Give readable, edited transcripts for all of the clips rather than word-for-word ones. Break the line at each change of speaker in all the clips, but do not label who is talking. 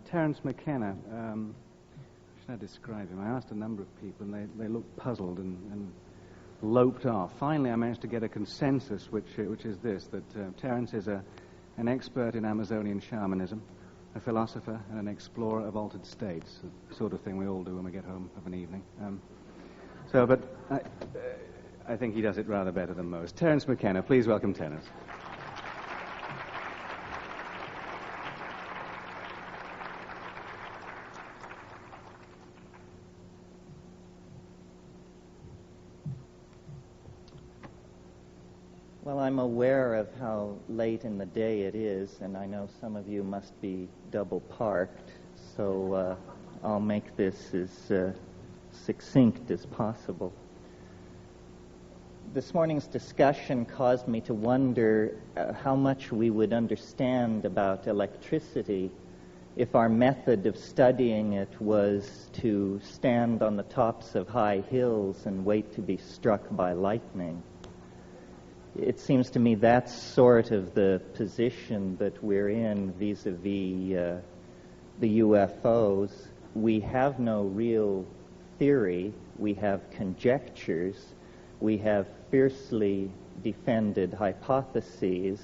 Terence McKenna, how should I describe him? I asked a number of people, and they looked puzzled and loped off. Finally, I managed to get a consensus, which is this, that Terence is an expert in Amazonian shamanism, a philosopher, and an explorer of altered states, the sort of thing we all do when we get home of an evening. But I think he does it rather better than most. Terence McKenna, please welcome Terence.
Well, I'm aware of how late in the day it is, and I know some of you must be double parked, so I'll make this as succinct as possible. This morning's discussion caused me to wonder how much we would understand about electricity if our method of studying it was to stand on the tops of high hills and wait to be struck by lightning. It seems to me that's sort of the position that we're in vis-a-vis the UFOs. We have no real theory. We have conjectures. We have fiercely defended hypotheses,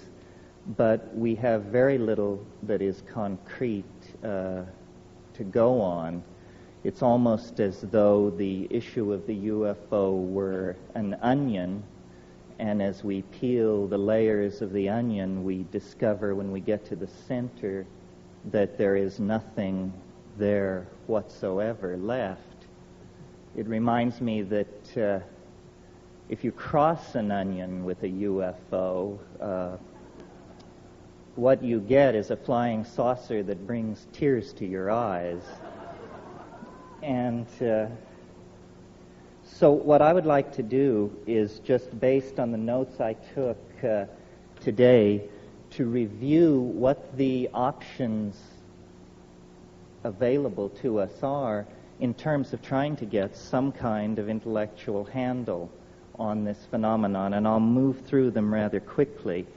but we have very little that is concrete to go on. It's almost as though the issue of the UFO were an onion, and as we peel the layers of the onion, we discover when we get to the center that there is nothing there whatsoever left. It reminds me that if you cross an onion with a UFO, what you get is a flying saucer that brings tears to your eyes. And so what I would like to do is, just based on the notes I took today, to review what the options available to us are in terms of trying to get some kind of intellectual handle on this phenomenon, and I'll move through them rather quickly.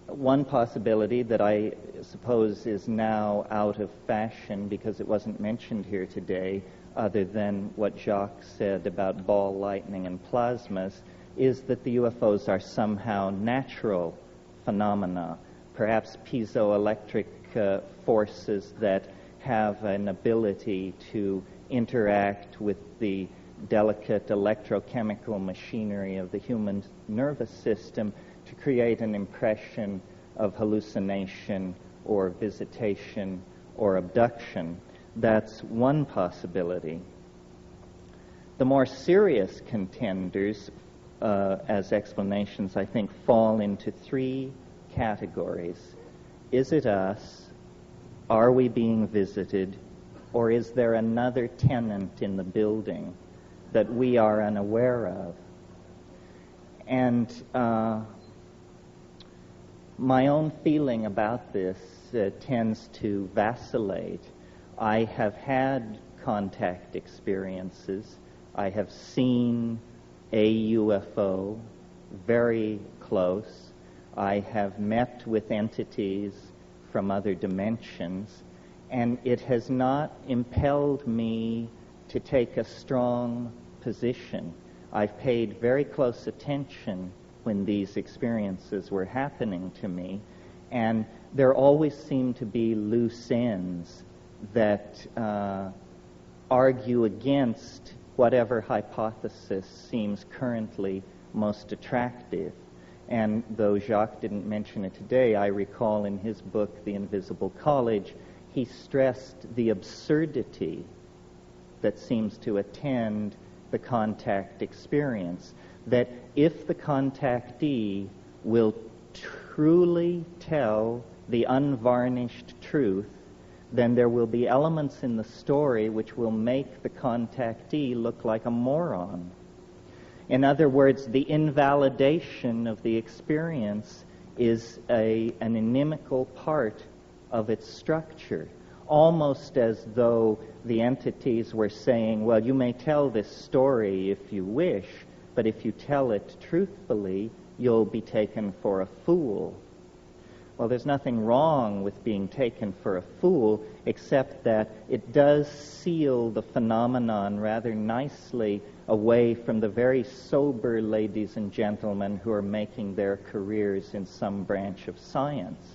One possibility that I suppose is now out of fashion because it wasn't mentioned here today, other than what Jacques said about ball lightning and plasmas, is that the UFOs are somehow natural phenomena, perhaps piezoelectric forces that have an ability to interact with the delicate electrochemical machinery of the human nervous system to create an impression of hallucination or visitation or abduction. That's one possibility. The more serious contenders, as explanations, I think, fall into three categories. Is it us? Are we being visited? Or is there another tenant in the building that we are unaware of? And my own feeling about this tends to vacillate. I have had contact experiences. I have seen a UFO very close. I have met with entities from other dimensions, and it has not impelled me to take a strong position. I've paid very close attention when these experiences were happening to me, and there always seem to be loose ends that argue against whatever hypothesis seems currently most attractive. And though Jacques didn't mention it today, I recall in his book, The Invisible College, he stressed the absurdity that seems to attend the contact experience, that if the contactee will truly tell the unvarnished truth, then there will be elements in the story which will make the contactee look like a moron. In other words, the invalidation of the experience is an inimical part of its structure. almost as though the entities were saying, well, you may tell this story if you wish, but if you tell it truthfully, you'll be taken for a fool. Well, there's nothing wrong with being taken for a fool, except that it does seal the phenomenon rather nicely away from the very sober ladies and gentlemen who are making their careers in some branch of science.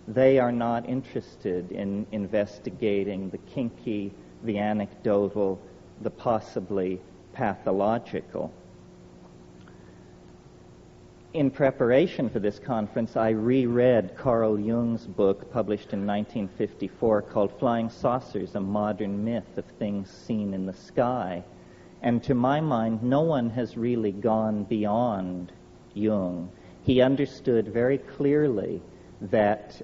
They are not interested in investigating the kinky, the anecdotal, the possibly pathological. In preparation for this conference, I reread Carl Jung's book, published in 1954, called Flying Saucers, A Modern Myth of Things Seen in the Sky. And to my mind, no one has really gone beyond Jung. He understood very clearly that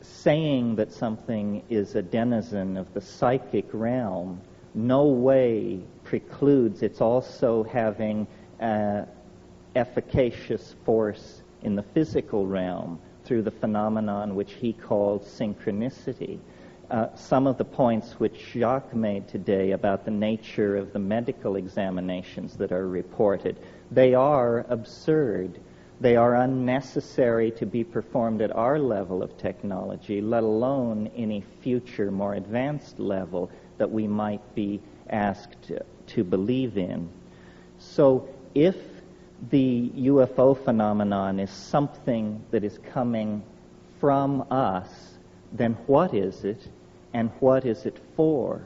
saying that something is a denizen of the psychic realm no way precludes its also having efficacious force in the physical realm through the phenomenon which he called synchronicity. Some of the points which Jacques made today about the nature of the medical examinations that are reported, they are absurd. They are unnecessary to be performed at our level of technology, let alone any future, more advanced level that we might be asked to believe in. So if the UFO phenomenon is something that is coming from us, then what is it, and what is it for?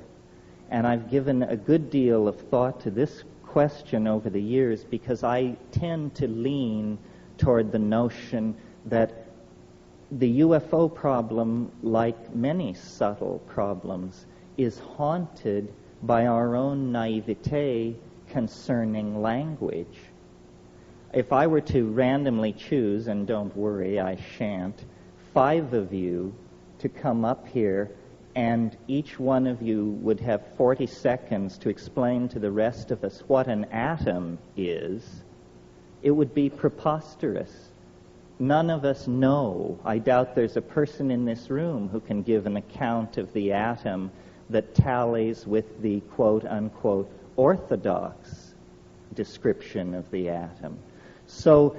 And I've given a good deal of thought to this question over the years because I tend to lean toward the notion that the UFO problem, like many subtle problems, is haunted by our own naivete concerning language. If I were to randomly choose, and don't worry, I shan't, 5 of you to come up here, and each one of you would have 40 seconds to explain to the rest of us what an atom is, it would be preposterous. None of us know. I doubt there's a person in this room who can give an account of the atom that tallies with the quote-unquote orthodox description of the atom. So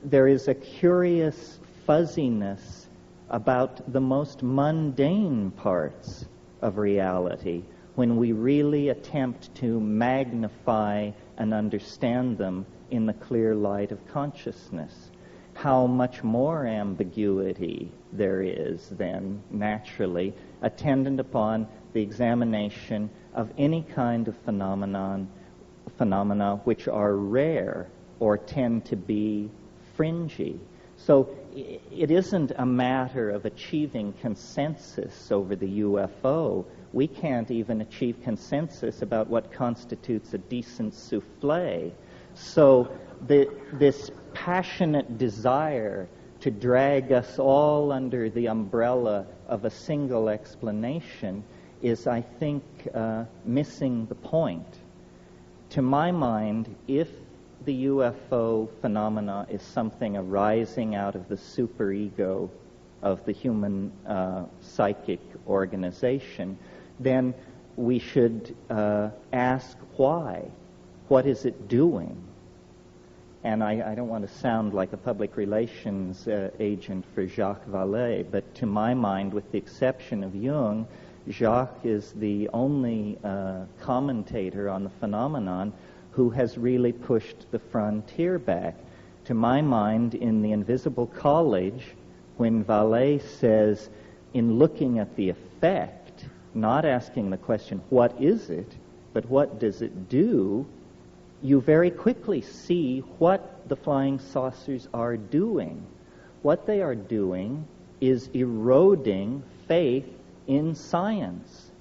there is a curious fuzziness about the most mundane parts of reality when we really attempt to magnify and understand them in the clear light of consciousness. How much more ambiguity there is then, naturally, attendant upon the examination of any kind of phenomena which are rare or tend to be fringy. So it isn't a matter of achieving consensus over the UFO. We can't even achieve consensus about what constitutes a decent souffle. So this passionate desire to drag us all under the umbrella of a single explanation is, I think, missing the point. To my mind, if the UFO phenomena is something arising out of the superego of the human psychic organization, then we should ask why. What is it doing? And I don't want to sound like a public relations agent for Jacques Vallée, but to my mind, with the exception of Jung, Jacques is the only commentator on the phenomenon who has really pushed the frontier back. To my mind, in The Invisible College, when Vallée says, in looking at the effect, not asking the question, what is it, but what does it do, you very quickly see what the flying saucers are doing. What they are doing is eroding faith in science.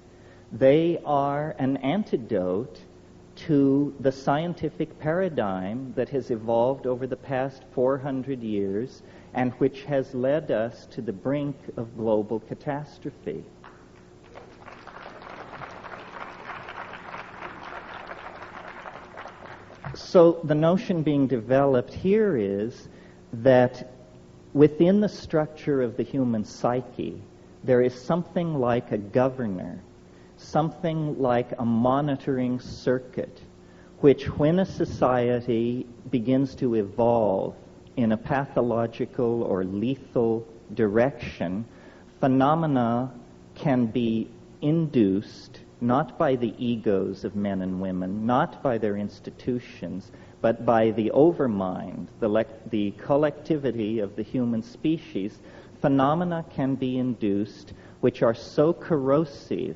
They are an antidote to the scientific paradigm that has evolved over the past 400 years and which has led us to the brink of global catastrophe. So the notion being developed here is that within the structure of the human psyche, there is something like a governor, something like a monitoring circuit, which when a society begins to evolve in a pathological or lethal direction, phenomena can be induced not by the egos of men and women, not by their institutions, but by the overmind, the collectivity of the human species. Phenomena can be induced which are so corrosive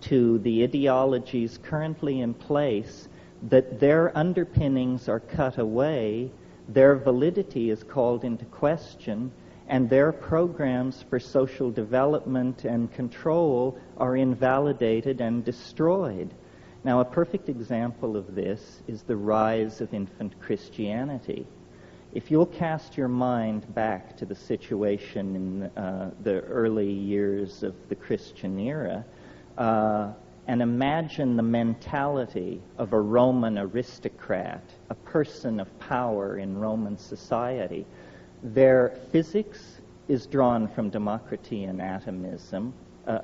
to the ideologies currently in place that their underpinnings are cut away, their validity is called into question, and their programs for social development and control are invalidated and destroyed. Now, a perfect example of this is the rise of infant Christianity. If you'll cast your mind back to the situation in the early years of the Christian era, and imagine the mentality of a Roman aristocrat, a person of power in Roman society. Their physics is drawn from Democritean and atomism.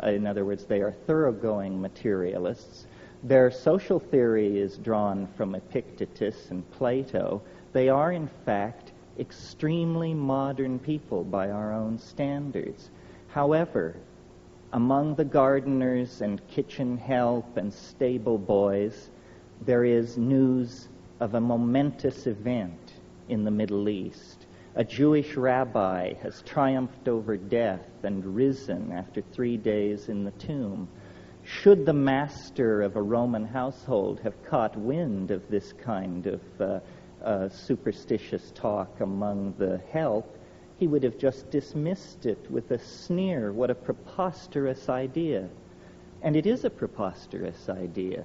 In other words, they are thoroughgoing materialists. Their social theory is drawn from Epictetus and Plato. They are, in fact, extremely modern people by our own standards. However, among the gardeners and kitchen help and stable boys, there is news of a momentous event in the Middle East. A Jewish rabbi has triumphed over death and risen after 3 days in the tomb. Should the master of a Roman household have caught wind of this kind of superstitious talk among the help, he would have just dismissed it with a sneer. What a preposterous idea. And it is a preposterous idea.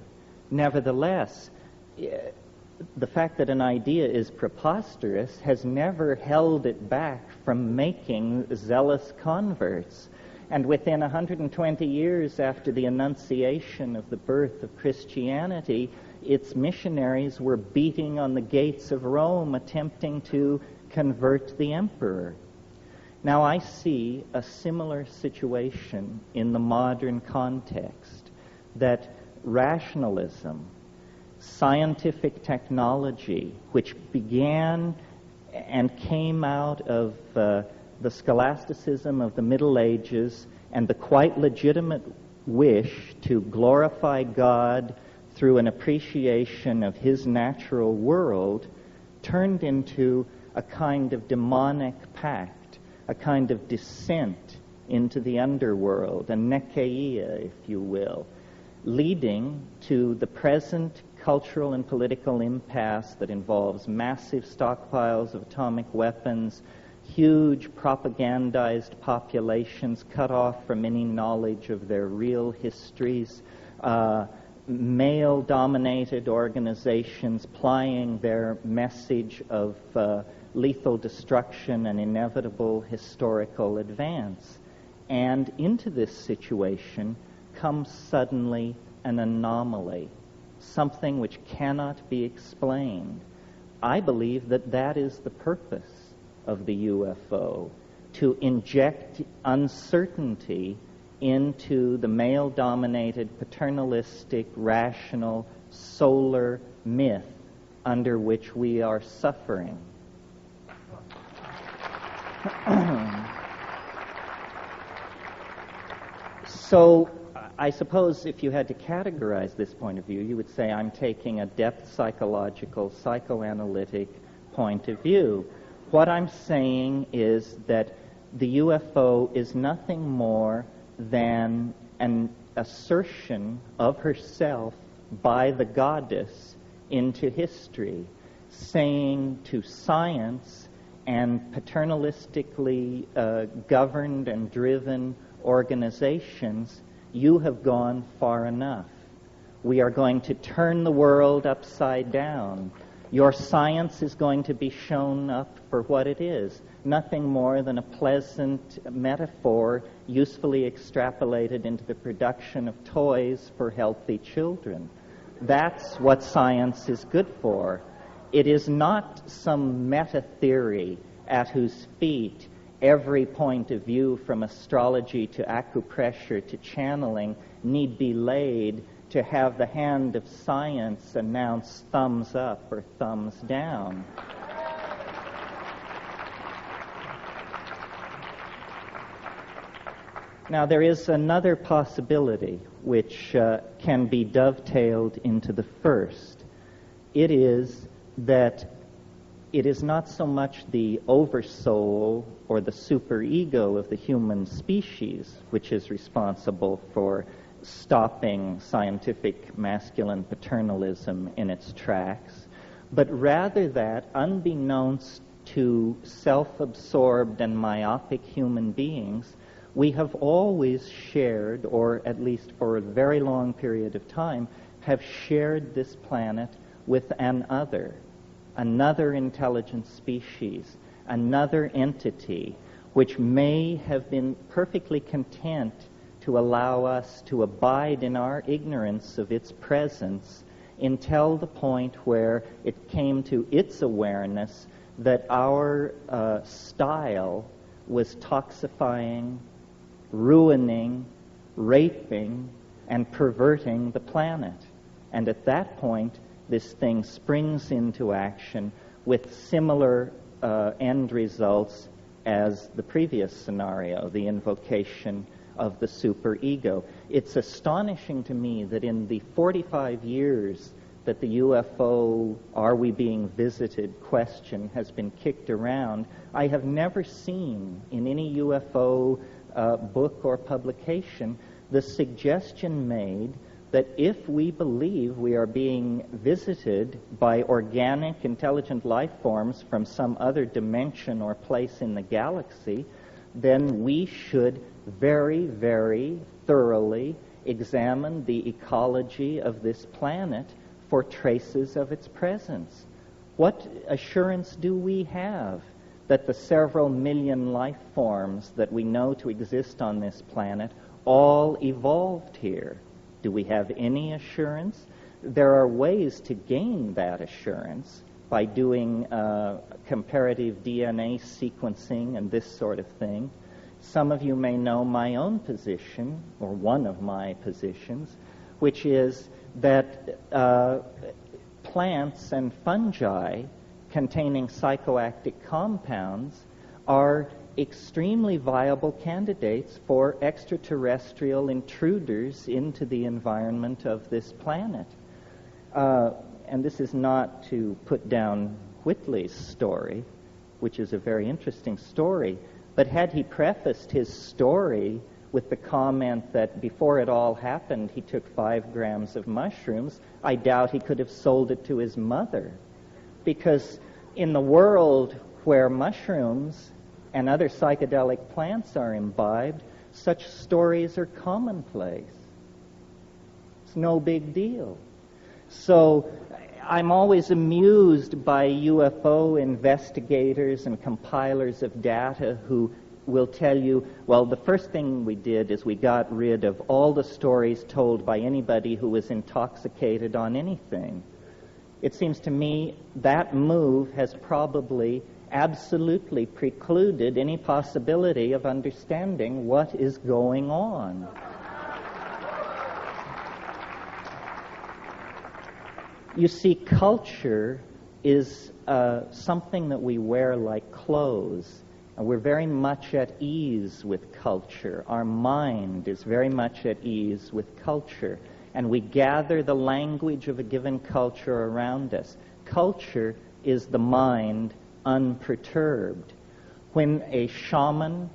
Nevertheless, the fact that an idea is preposterous has never held it back from making zealous converts. And within 120 years after the Annunciation of the birth of Christianity, its missionaries were beating on the gates of Rome, attempting to convert the emperor. Now I see a similar situation in the modern context, that rationalism, scientific technology, which began and came out of the scholasticism of the Middle Ages and the quite legitimate wish to glorify God through an appreciation of His natural world, turned into a kind of demonic pact, a kind of descent into the underworld, a Nicaea, if you will, leading to the present cultural and political impasse that involves massive stockpiles of atomic weapons, huge propagandized populations cut off from any knowledge of their real histories, male-dominated organizations plying their message of lethal destruction and inevitable historical advance. And into this situation comes suddenly an anomaly, something which cannot be explained. I believe that that is the purpose of the UFO, to inject uncertainty into the male-dominated, paternalistic, rational, solar myth under which we are suffering. So, I suppose if you had to categorize this point of view, you would say I'm taking a depth psychological, psychoanalytic point of view. What I'm saying is that the UFO is nothing more than an assertion of herself by the goddess into history, saying to science and paternalistically governed and driven organizations, you have gone far enough. We are going to turn the world upside down. Your science is going to be shown up for what it is, nothing more than a pleasant metaphor usefully extrapolated into the production of toys for healthy children. That's what science is good for. It is not some meta-theory at whose feet every point of view from astrology to acupressure to channeling need be laid to have the hand of science announce thumbs up or thumbs down. Now, there is another possibility which can be dovetailed into the first. It is that it is not so much the oversoul or the superego of the human species which is responsible for stopping scientific masculine paternalism in its tracks, but rather that, unbeknownst to self-absorbed and myopic human beings, we have always shared, or at least for a very long period of time, have shared this planet with another intelligent species, another entity, which may have been perfectly content to allow us to abide in our ignorance of its presence until the point where it came to its awareness that our style was toxifying, ruining, raping, and perverting the planet. And at that point, this thing springs into action with similar end results as the previous scenario, the invocation of the superego. It's astonishing to me that in the 45 years that the UFO, are we being visited question has been kicked around, I have never seen in any UFO book or publication the suggestion made that if we believe we are being visited by organic, intelligent life forms from some other dimension or place in the galaxy, then we should very, very thoroughly examine the ecology of this planet for traces of its presence. What assurance do we have that the several million life forms that we know to exist on this planet all evolved here? Do we have any assurance? There are ways to gain that assurance by doing comparative DNA sequencing and this sort of thing. Some of you may know my own position, or one of my positions, which is that plants and fungi containing psychoactive compounds are extremely viable candidates for extraterrestrial intruders into the environment of this planet. And this is not to put down Whitley's story, which is a very interesting story, but had he prefaced his story with the comment that before it all happened he took 5 grams of mushrooms, I doubt he could have sold it to his mother. Because in the world where mushrooms and other psychedelic plants are imbibed, such stories are commonplace. It's no big deal. So I'm always amused by UFO investigators and compilers of data who will tell you, well, the first thing we did is we got rid of all the stories told by anybody who was intoxicated on anything. It seems to me that move has probably absolutely precluded any possibility of understanding what is going on. You see, culture is something that we wear like clothes, and we're very much at ease with culture. Our mind is very much at ease with culture, and we gather the language of a given culture around us. Culture is the mind unperturbed. When a shaman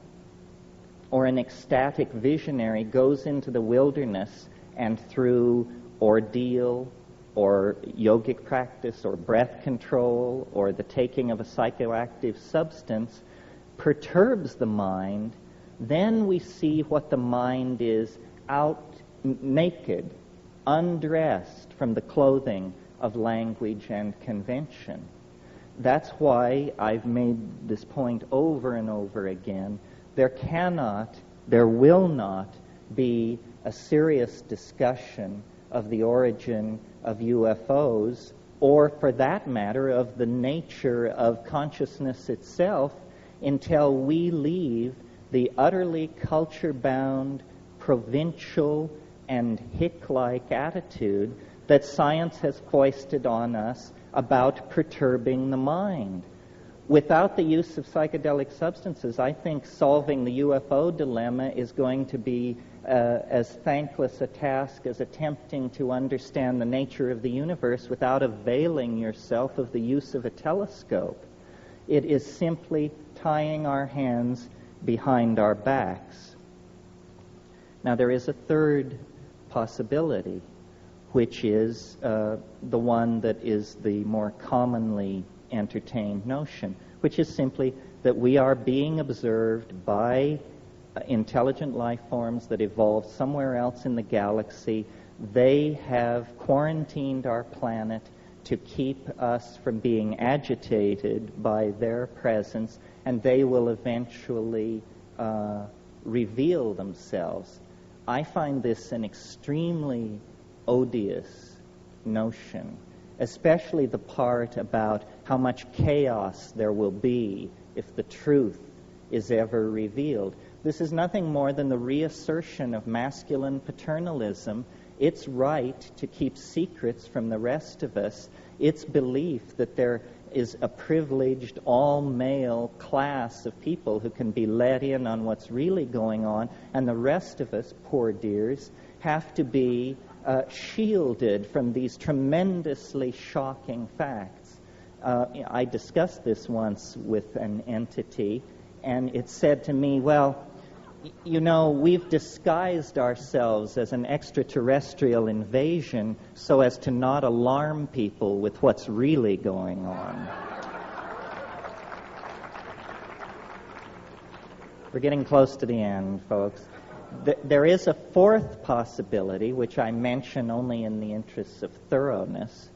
or an ecstatic visionary goes into the wilderness and through ordeal or yogic practice or breath control or the taking of a psychoactive substance perturbs the mind, then we see what the mind is out naked, undressed from the clothing of language and convention. That's why I've made this point over and over again. There will not be a serious discussion of the origin of UFOs, or for that matter, of the nature of consciousness itself, until we leave the utterly culture-bound, provincial, and hick-like attitude that science has foisted on us about perturbing the mind. Without the use of psychedelic substances, I think solving the UFO dilemma is going to be as thankless a task as attempting to understand the nature of the universe without availing yourself of the use of a telescope. It is simply tying our hands behind our backs. Now, there is a third possibility, which is the one that is the more commonly entertained notion, which is simply that we are being observed by intelligent life forms that evolved somewhere else in the galaxy. They have quarantined our planet to keep us from being agitated by their presence, and they will eventually reveal themselves. I find this an extremely odious notion, especially the part about how much chaos there will be if the truth is ever revealed. This is nothing more than the reassertion of masculine paternalism, its right to keep secrets from the rest of us, its belief that there is a privileged all-male class of people who can be let in on what's really going on, and the rest of us, poor dears, have to be shielded from these tremendously shocking facts. I discussed this once with an entity, and it said to me, well, you know, we've disguised ourselves as an extraterrestrial invasion so as to not alarm people with what's really going on. We're getting close to the end, folks. There is a fourth possibility, which I mention only in the interests of thoroughness,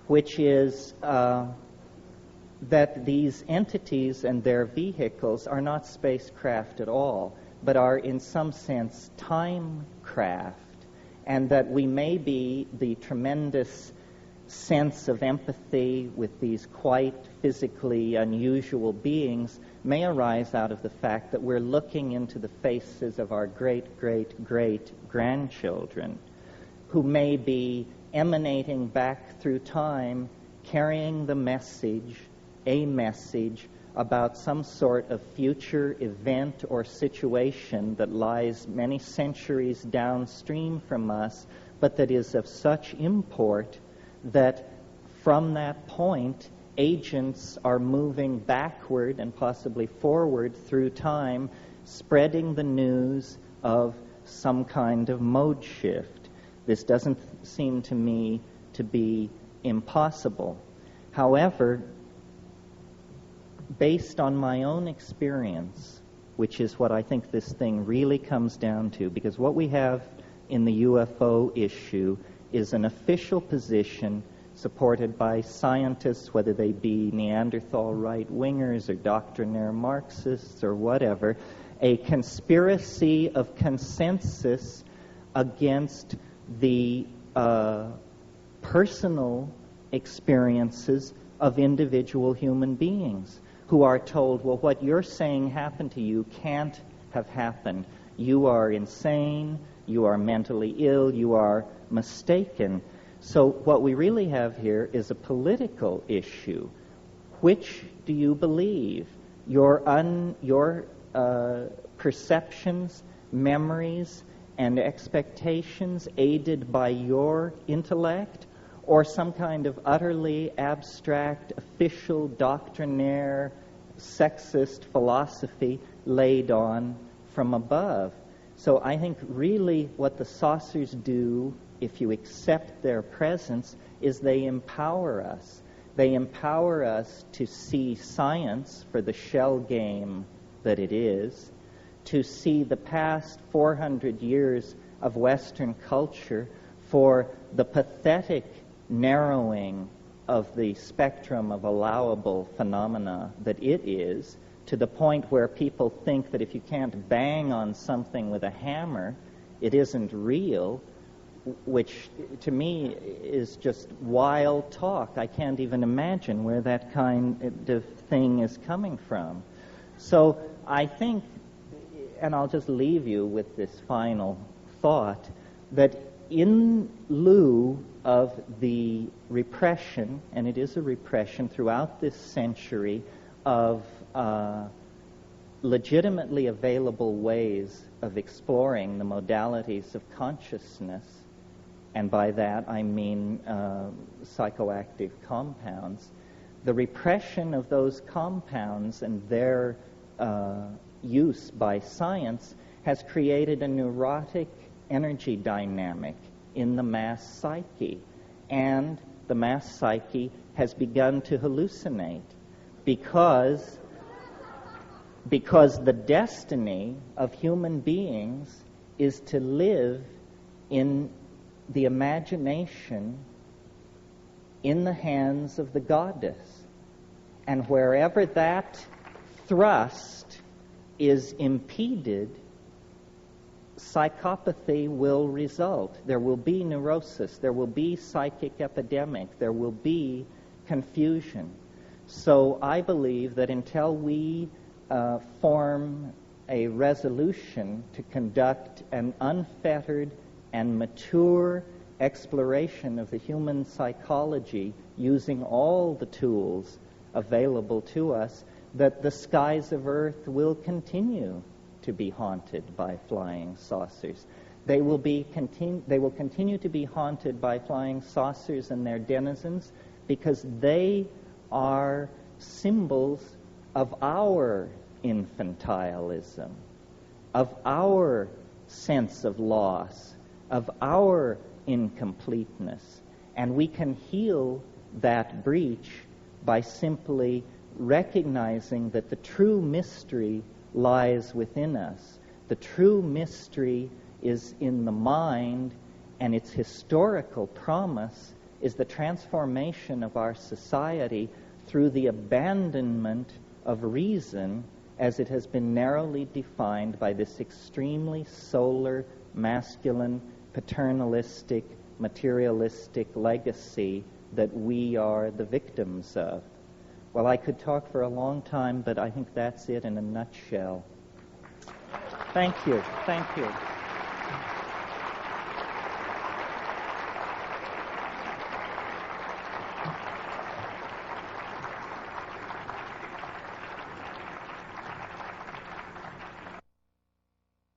which is that these entities and their vehicles are not spacecraft at all, but are in some sense time craft, and that we may be the tremendous sense of empathy with these quite physically unusual beings may arise out of the fact that we're looking into the faces of our great-great-great-grandchildren, who may be emanating back through time, carrying the message, a message about some sort of future event or situation that lies many centuries downstream from us, but that is of such import that from that point, agents are moving backward and possibly forward through time, spreading the news of some kind of mode shift. This doesn't seem to me to be impossible. However, based on my own experience, which is what I think this thing really comes down to, because what we have in the UFO issue is an official position supported by scientists, whether they be Neanderthal right-wingers or doctrinaire Marxists or whatever, a conspiracy of consensus against the personal experiences of individual human beings who are told, well, what you're saying happened to you can't have happened. You are insane, you are mentally ill, you are mistaken. So what we really have here is a political issue. Which do you believe? Your perceptions, memories, and expectations aided by your intellect, or some kind of utterly abstract, official, doctrinaire, sexist philosophy laid on from above? So I think really what the saucers do, if you accept their presence, is they empower us. They empower us to see science for the shell game that it is, to see the past 400 years of Western culture for the pathetic narrowing of the spectrum of allowable phenomena that it is, to the point where people think that if you can't bang on something with a hammer, it isn't real, which to me is just wild talk. I can't even imagine where that kind of thing is coming from. So I think, and I'll just leave you with this final thought, that in lieu of the repression, and it is a repression throughout this century, of legitimately available ways of exploring the modalities of consciousness, and by that I mean psychoactive compounds, the repression of those compounds and their use by science has created a neurotic energy dynamic in the mass psyche, and the mass psyche has begun to hallucinate because the destiny of human beings is to live in the imagination in the hands of the goddess. And wherever that thrust is impeded, psychopathy will result. There will be neurosis, there will be psychic epidemic, there will be confusion. So I believe that until we form a resolution to conduct an unfettered and mature exploration of the human psychology using all the tools available to us, that the skies of Earth will continue to be haunted by flying saucers. They will continue to be haunted by flying saucers and their denizens because they are symbols of our infantilism, of our sense of loss, of our incompleteness. And we can heal that breach by simply recognizing that the true mystery lies within us. The true mystery is in the mind, and its historical promise is the transformation of our society through the abandonment of reason as it has been narrowly defined by this extremely solar, masculine, paternalistic, materialistic legacy that we are the victims of. Well, I could talk for a long time, but I think that's it in a nutshell. Thank you. Thank you.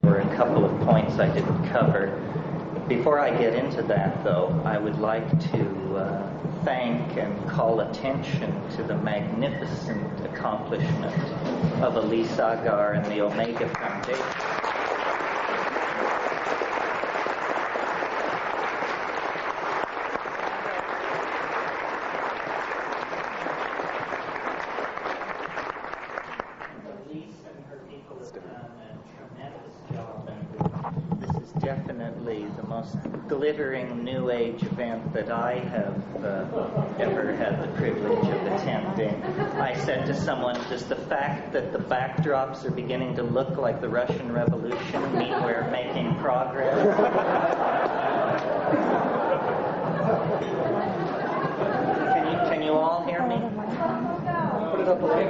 There were a couple of points I didn't cover. Before I get into that, though, I would like to thank and call attention to the magnificent accomplishment of Elise Agar and the Omega Foundation. Elise and her people have done a tremendous job, and this is definitely the most glittering New Age event that I have ever had the privilege of attending. I said to someone, does the fact that the backdrops are beginning to look like the Russian Revolution mean we're making progress? Can you all hear me?
Put it up a little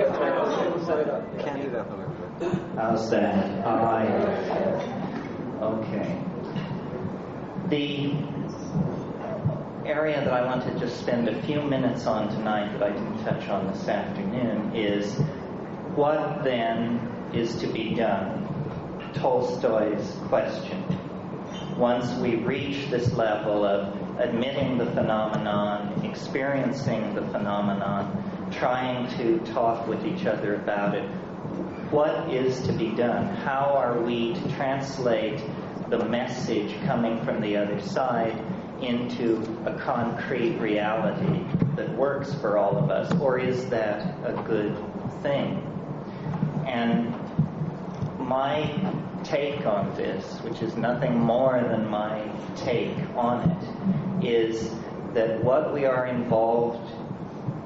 bit. Set it up. Can't do that a little bit.
How's that? All right. Okay. The area that I want to just spend a few minutes on tonight that I didn't touch on this afternoon is what then is to be done? Tolstoy's question. Once we reach this level of admitting the phenomenon, experiencing the phenomenon, trying to talk with each other about it, what is to be done? How are we to translate the message coming from the other side into a concrete reality that works for all of us? Or is that a good thing? And my take on this, which is nothing more than my take on it, is that what we are involved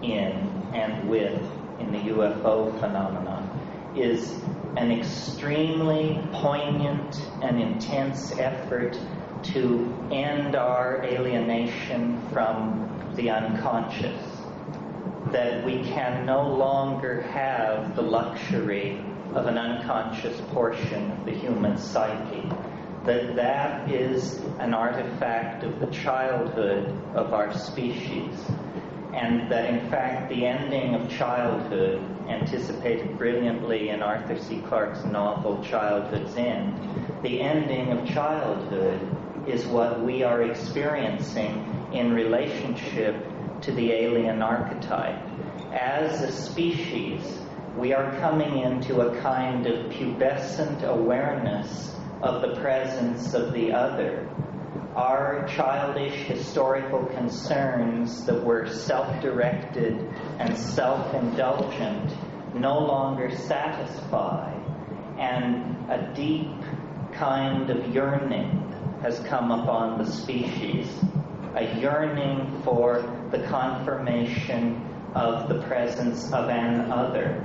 in and with in the UFO phenomenon is an extremely poignant and intense effort to end our alienation from the unconscious. That we can no longer have the luxury of an unconscious portion of the human psyche, that is an artifact of the childhood of our species, and that in fact the ending of childhood, anticipated brilliantly in Arthur C. Clarke's novel Childhood's End, the ending of childhood is what we are experiencing in relationship to the alien archetype. As a species, we are coming into a kind of pubescent awareness of the presence of the other. Our childish historical concerns that were self-directed and self-indulgent no longer satisfy, and a deep kind of yearning has come upon the species, a yearning for the confirmation of the presence of an other.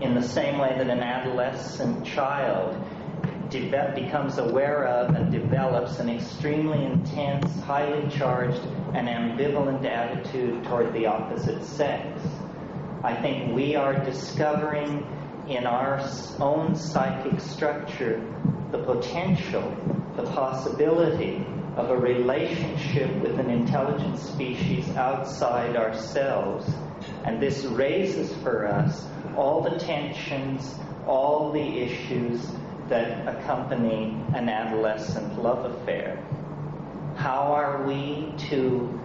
In the same way that an adolescent child becomes aware of and develops an extremely intense, highly charged, and ambivalent attitude toward the opposite sex, I think we are discovering in our own psychic structure the potential, the possibility of a relationship with an intelligent species outside ourselves. And this raises for us all the tensions, all the issues that accompany an adolescent love affair. How are we to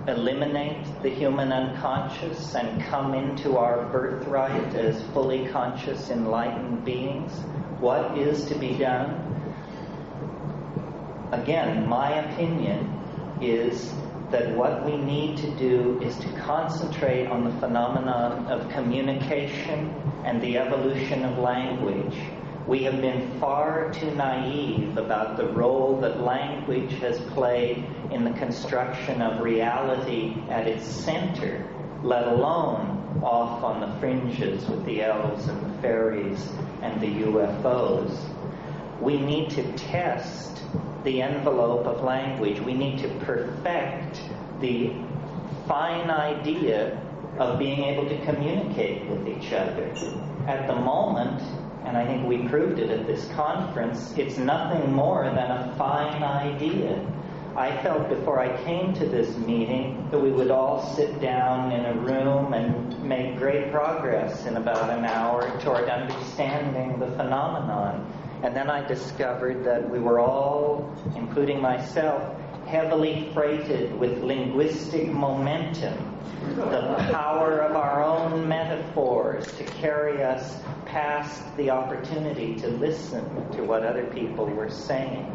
eliminate the human unconscious and come into our birthright as fully conscious, enlightened beings? What is to be done? Again, my opinion is that what we need to do is to concentrate on the phenomenon of communication and the evolution of language. We have been far too naive about the role that language has played in the construction of reality at its center, let alone off on the fringes with the elves and the fairies and the UFOs. We need to test the envelope of language. We need to perfect the fine idea of being able to communicate with each other. At the moment, and I think we proved it at this conference, it's nothing more than a fine idea. I felt before I came to this meeting that we would all sit down in a room and make great progress in about an hour toward understanding the phenomenon. And then I discovered that we were all, including myself, heavily freighted with linguistic momentum, the power of our own metaphors to carry us past the opportunity to listen to what other people were saying.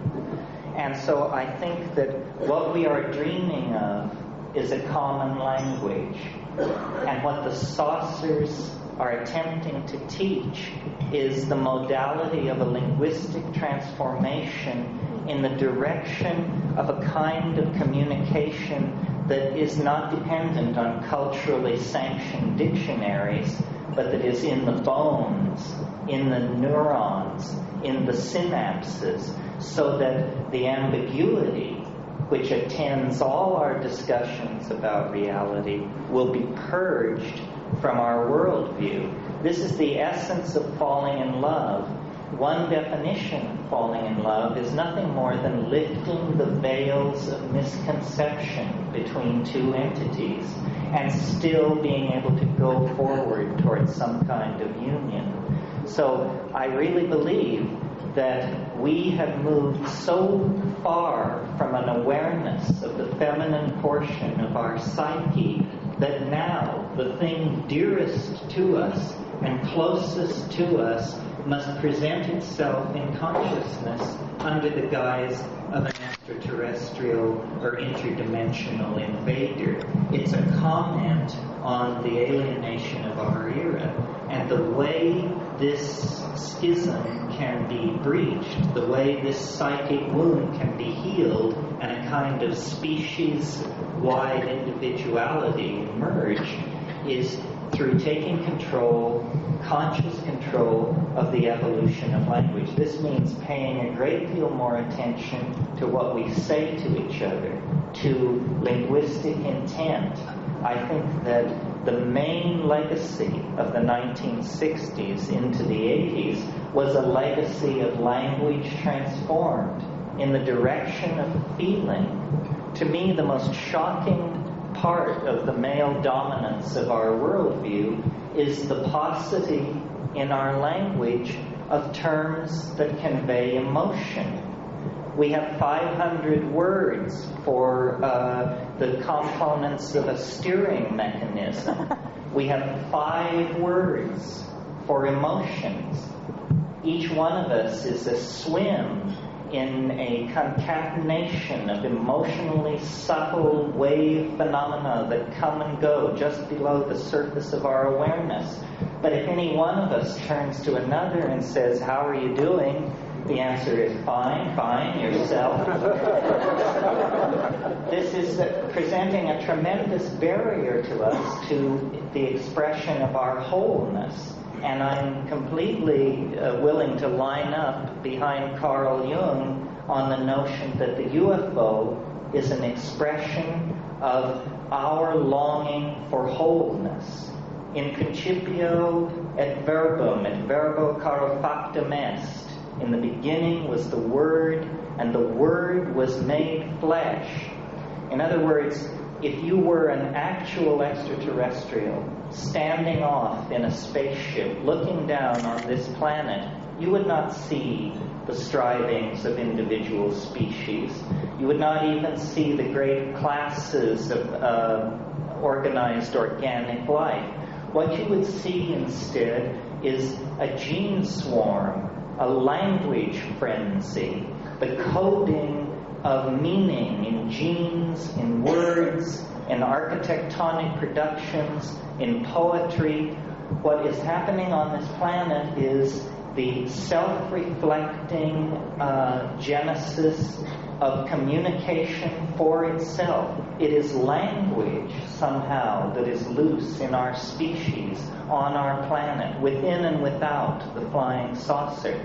And so I think that what we are dreaming of is a common language. And what the saucers are attempting to teach is the modality of a linguistic transformation in the direction of a kind of communication that is not dependent on culturally sanctioned dictionaries, but that is in the bones, in the neurons, in the synapses, so that the ambiguity which attends all our discussions about reality will be purged from our worldview. This is the essence of falling in love. One definition of falling in love is nothing more than lifting the veils of misconception between two entities and still being able to go forward towards some kind of union. So I really believe that we have moved so far from an awareness of the feminine portion of our psyche that now the thing dearest to us and closest to us must present itself in consciousness under the guise of an extraterrestrial or interdimensional invader. It's a comment on the alienation of our era. And the way this schism can be breached, the way this psychic wound can be healed, and a kind of species-wide individuality emerge is through taking control, conscious control of the evolution of language. This means paying a great deal more attention to what we say to each other, to linguistic intent, I think that the main legacy of the 1960s into the 80s was a legacy of language transformed in the direction of feeling. To me, the most shocking part of the male dominance of our worldview is the paucity in our language of terms that convey emotion. We have 500 words for the components of a steering mechanism. We have 5 words for emotions. Each one of us is a swim in a concatenation of emotionally subtle wave phenomena that come and go just below the surface of our awareness. But if any one of us turns to another and says, "How are you doing?" the answer is, "Fine, fine, yourself." This is presenting a tremendous barrier to us to the expression of our wholeness. And I'm completely willing to line up behind Carl Jung on the notion that the UFO is an expression of our longing for wholeness. In principio et verbum, et verbo caro factum est. In the beginning was the Word, and the Word was made flesh. In other words, if you were an actual extraterrestrial standing off in a spaceship looking down on this planet, you would not see the strivings of individual species. You would not even see the great classes of organized organic life. What you would see instead is a gene swarm, a language frenzy, the coding of meaning in genes, in words, in architectonic productions, in poetry. What is happening on this planet is the self-reflecting genesis of communication for itself. It is language, somehow, that is loose in our species, on our planet, within and without the flying saucer.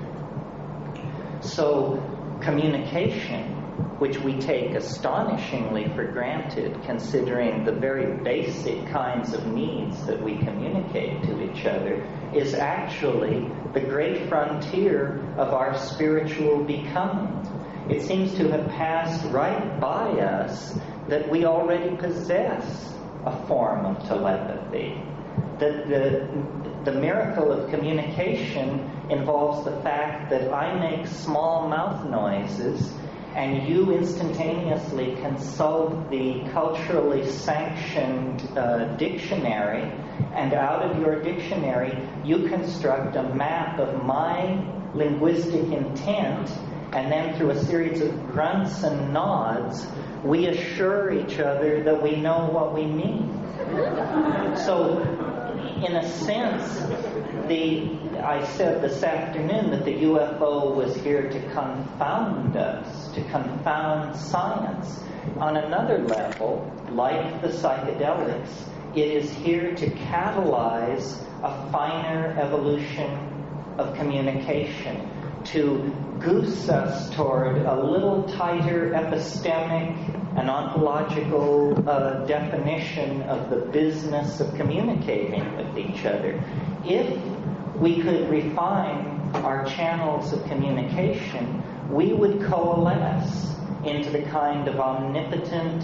So, communication, which we take astonishingly for granted, considering the very basic kinds of needs that we communicate to each other, is actually the great frontier of our spiritual becoming. It seems to have passed right by us that we already possess a form of telepathy. That the miracle of communication involves the fact that I make small mouth noises and you instantaneously consult the culturally sanctioned dictionary, and out of your dictionary you construct a map of my linguistic intent, and then through a series of grunts and nods we assure each other that we know what we mean. So, in a sense, I said this afternoon that the UFO was here to confound us, to confound science. On another level, like the psychedelics, it is here to catalyze a finer evolution of communication, to goose us toward a little tighter epistemic and ontological definition of the business of communicating with each other. If we could refine our channels of communication, we would coalesce into the kind of omnipotent,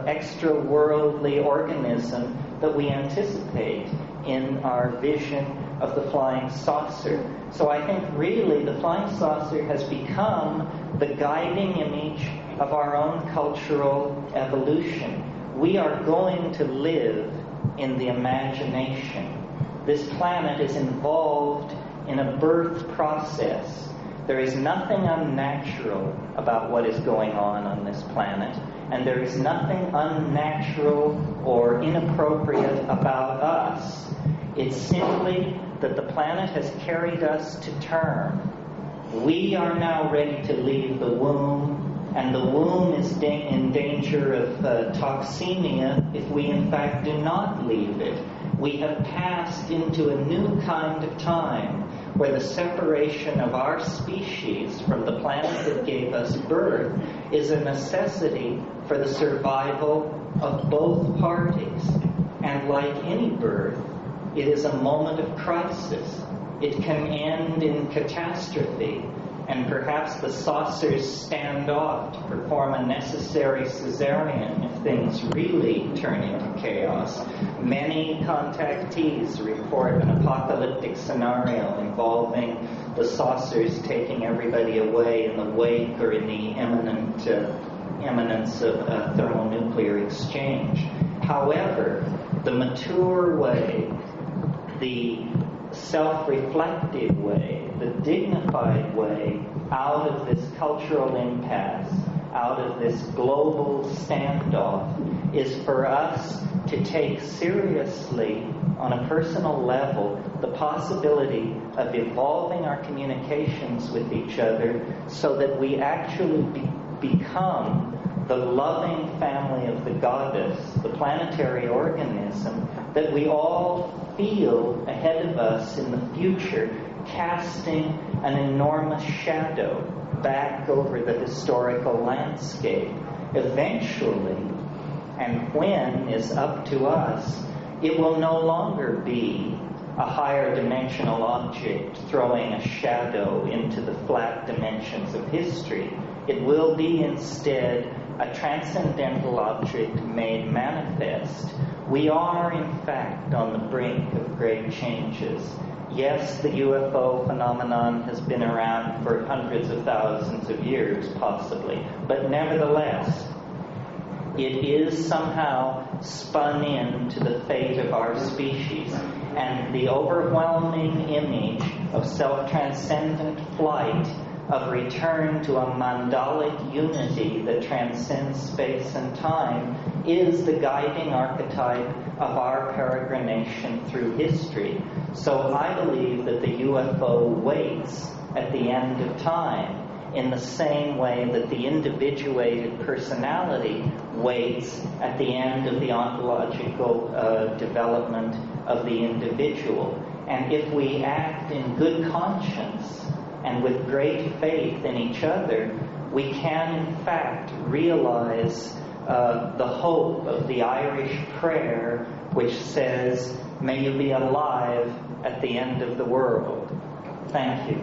extra-worldly organism that we anticipate in our vision of the flying saucer. So I think really the flying saucer has become the guiding image of our own cultural evolution. We are going to live in the imagination. This planet is involved in a birth process. There is nothing unnatural about what is going on this planet, and there is nothing unnatural or inappropriate about us. It's simply that the planet has carried us to term. We are now ready to leave the womb, and the womb is in danger of toxemia if we in fact do not leave it. We have passed into a new kind of time where the separation of our species from the planet that gave us birth is a necessity for the survival of both parties. And like any birth, it is a moment of crisis. It can end in catastrophe, and perhaps the saucers stand off to perform a necessary cesarean if things really turn into chaos. Many contactees report an apocalyptic scenario involving the saucers taking everybody away in the wake or in the imminence of a thermonuclear exchange. However, the mature way, the self-reflective way, the dignified way out of this cultural impasse, out of this global standoff, is for us to take seriously, on a personal level, the possibility of evolving our communications with each other so that we actually become the loving family of the goddess, the planetary organism that we all feel ahead of us in the future, casting an enormous shadow back over the historical landscape. Eventually, and when is up to us, it will no longer be a higher dimensional object throwing a shadow into the flat dimensions of history. It will be instead a transcendental object made manifest. We are, in fact, on the brink of great changes. Yes, the UFO phenomenon has been around for hundreds of thousands of years, possibly, but nevertheless, it is somehow spun into the fate of our species, and the overwhelming image of self-transcendent flight, of return to a mandalic unity that transcends space and time, is the guiding archetype of our peregrination through history. So I believe that the UFO waits at the end of time in the same way that the individuated personality waits at the end of the ontological development of the individual. And if we act in good conscience and with great faith in each other, we can in fact realize the hope of the Irish prayer, which says, "May you be alive at the end of the world." Thank you.